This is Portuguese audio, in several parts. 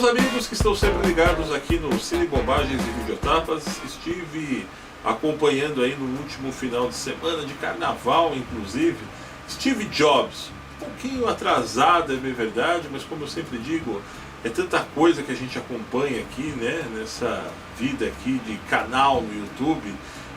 Meus amigos que estão sempre ligados aqui no Cine Bobagens e Videotapas, estive acompanhando aí no último final de semana, de carnaval inclusive, Steve Jobs. Um pouquinho atrasado, é bem verdade, mas como eu sempre digo, é tanta coisa que a gente acompanha aqui, né, nessa vida aqui de canal no YouTube,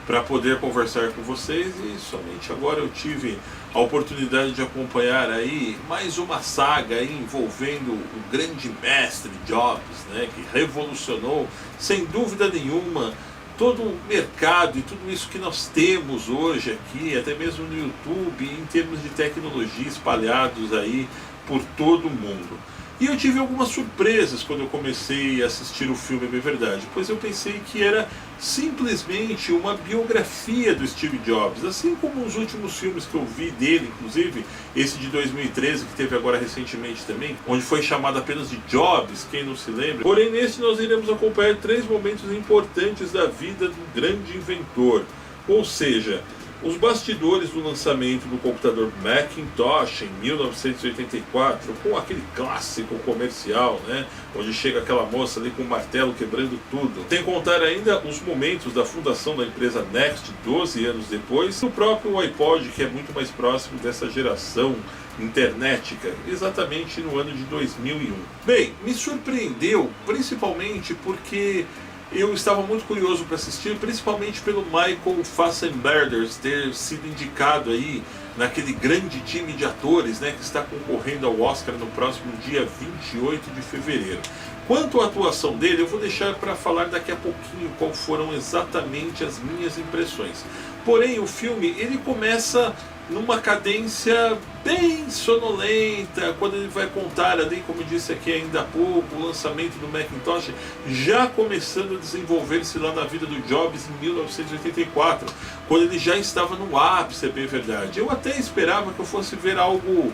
para poder conversar com vocês, e somente agora eu tive a oportunidade de acompanhar aí mais uma saga aí envolvendo o grande mestre Jobs, né, que revolucionou, sem dúvida nenhuma, todo o mercado e tudo isso que nós temos hoje aqui, até mesmo no YouTube, em termos de tecnologia espalhados aí por todo o mundo. E eu tive algumas surpresas quando eu comecei a assistir o filme, é bem verdade, pois eu pensei que era simplesmente uma biografia do Steve Jobs, assim como os últimos filmes que eu vi dele, inclusive esse de 2013, que teve agora recentemente também, onde foi chamado apenas de Jobs, quem não se lembra. Porém, nesse nós iremos acompanhar 3 momentos importantes da vida do grande inventor, ou seja, os bastidores do lançamento do computador Macintosh em 1984, com aquele clássico comercial, né, onde chega aquela moça ali com o martelo quebrando tudo. Sem contar ainda os momentos da fundação da empresa Next 12 anos depois, e o próprio iPod, que é muito mais próximo dessa geração internética, exatamente no ano de 2001. Bem, me surpreendeu principalmente porque eu estava muito curioso para assistir, principalmente pelo Michael Fassbender ter sido indicado aí naquele grande time de atores, né, que está concorrendo ao Oscar no próximo dia 28 de fevereiro. Quanto à atuação dele, eu vou deixar para falar daqui a pouquinho qual foram exatamente as minhas impressões. Porém, o filme ele começa numa cadência bem sonolenta, quando ele vai contar ali, como eu disse aqui ainda há pouco, o lançamento do Macintosh, já começando a desenvolver-se lá na vida do Jobs em 1984, quando ele já estava no ápice, é bem verdade. Eu até esperava que eu fosse ver algo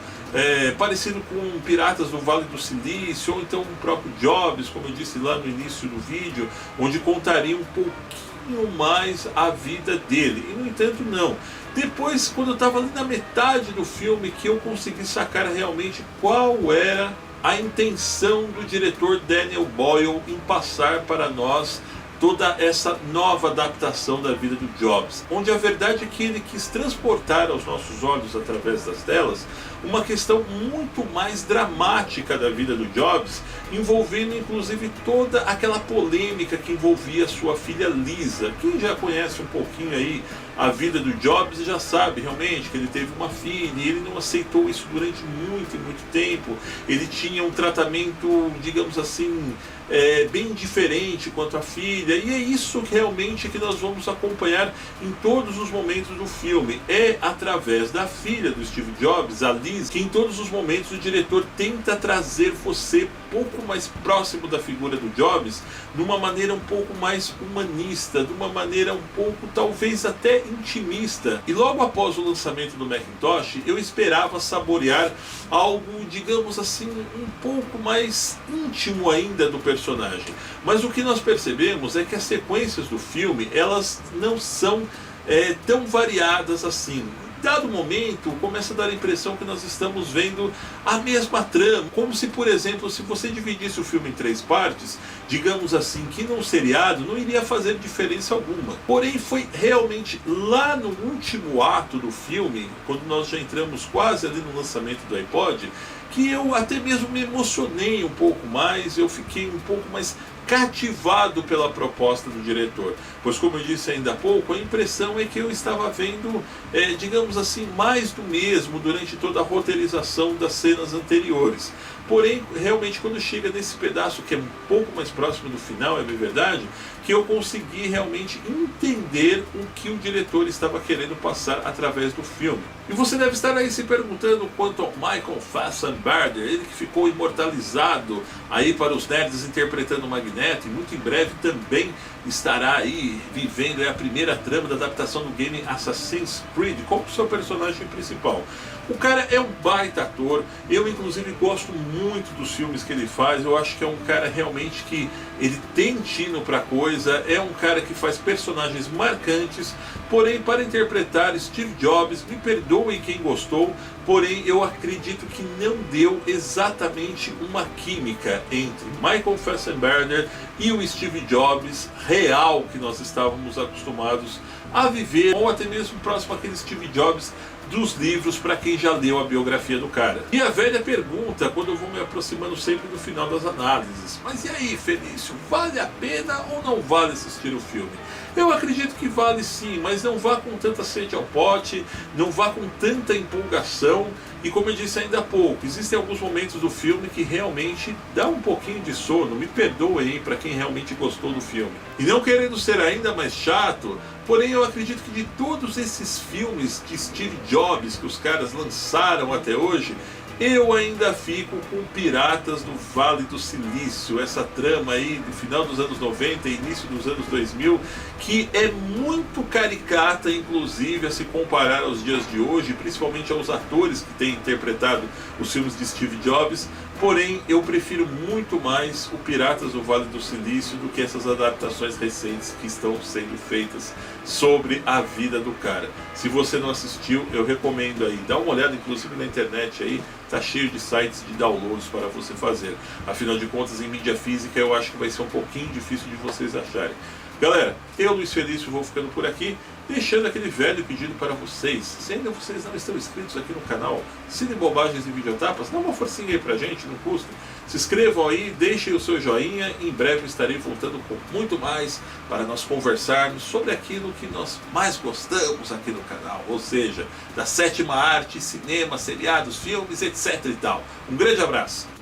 parecido com Piratas do Vale do Silício, ou então o próprio Jobs, como eu disse lá no início do vídeo, onde contaria um pouquinho mais a vida dele. E no entanto não. Depois, quando eu estava ali na metade do filme, que eu consegui sacar realmente qual era a intenção do diretor Daniel Boyle em passar para nós toda essa nova adaptação da vida do Jobs, onde a verdade é que ele quis transportar aos nossos olhos, através das telas, uma questão muito mais dramática da vida do Jobs, envolvendo inclusive toda aquela polêmica que envolvia sua filha Lisa. Quem já conhece um pouquinho aí a vida do Jobs já sabe realmente que ele teve uma filha e ele não aceitou isso durante muito e muito tempo. Ele tinha um tratamento, digamos assim, bem diferente quanto à filha, e é isso realmente que nós vamos acompanhar em todos os momentos do filme. É através da filha do Steve Jobs, a Liz, que em todos os momentos o diretor tenta trazer você um pouco mais próximo da figura do Jobs, de uma maneira um pouco mais humanista, de uma maneira um pouco talvez até intimista. E logo após o lançamento do Macintosh, eu esperava saborear algo, digamos assim, um pouco mais íntimo ainda do personagem. Mas o que nós percebemos é que as sequências do filme, elas não são tão variadas assim. Dado momento, começa a dar a impressão que nós estamos vendo a mesma trama, como se, por exemplo, se você dividisse o filme em 3 partes, digamos assim, que num seriado não iria fazer diferença alguma. Porém, foi realmente lá no último ato do filme, quando nós já entramos quase ali no lançamento do iPod, que eu até mesmo me emocionei um pouco mais, eu fiquei um pouco mais cativado pela proposta do diretor, pois como eu disse ainda há pouco, a impressão é que eu estava vendo, digamos assim, mais do mesmo durante toda a roteirização das cenas anteriores. Porém, realmente quando chega nesse pedaço que é um pouco mais próximo do final, é bem verdade, que eu consegui realmente entender o que o diretor estava querendo passar através do filme. E você deve estar aí se perguntando quanto ao Michael Fassbender, ele que ficou imortalizado aí para os nerds interpretando o Magneto, e muito em breve também estará aí vivendo a primeira trama da adaptação do game Assassin's Creed como seu personagem principal. O cara é um baita ator, eu inclusive gosto muito dos filmes que ele faz, eu acho que é um cara realmente que ele tem tino pra coisa, é um cara que faz personagens marcantes, porém para interpretar Steve Jobs, me perdoem quem gostou, porém eu acredito que não deu exatamente uma química entre Michael Fassbender e o Steve Jobs real que nós estávamos acostumados a viver, ou até mesmo próximo àquele Steve Jobs dos livros, para quem já leu a biografia do cara. E a velha pergunta, quando eu vou me aproximando sempre do final das análises: mas e aí, Felício, vale a pena ou não vale assistir o filme? Eu acredito que vale sim, mas não vá com tanta sede ao pote, não vá com tanta empolgação. E como eu disse ainda há pouco, existem alguns momentos do filme que realmente dá um pouquinho de sono. Me perdoem aí para quem realmente gostou do filme. E não querendo ser ainda mais chato, porém eu acredito que de todos esses filmes de Steve Jobs que os caras lançaram até hoje, eu ainda fico com Piratas do Vale do Silício, essa trama aí do final dos anos 90 e início dos anos 2000, que é muito caricata, inclusive, a se comparar aos dias de hoje, principalmente aos atores que têm interpretado os filmes de Steve Jobs. Porém, eu prefiro muito mais o Piratas do Vale do Silício do que essas adaptações recentes que estão sendo feitas sobre a vida do cara. Se você não assistiu, eu recomendo aí, dá uma olhada inclusive na internet aí, tá cheio de sites de downloads para você fazer. Afinal de contas, em mídia física eu acho que vai ser um pouquinho difícil de vocês acharem. Galera, eu, Luiz Felício, vou ficando por aqui, deixando aquele velho pedido para vocês. Se ainda vocês não estão inscritos aqui no canal Cine Bobagens e Videotapas, dá uma forcinha aí pra gente, não custa. Se inscrevam aí, deixem o seu joinha. Em breve estarei voltando com muito mais para nós conversarmos sobre aquilo que nós mais gostamos aqui no canal, ou seja, da sétima arte, cinema, seriados, filmes, etc e tal. Um grande abraço!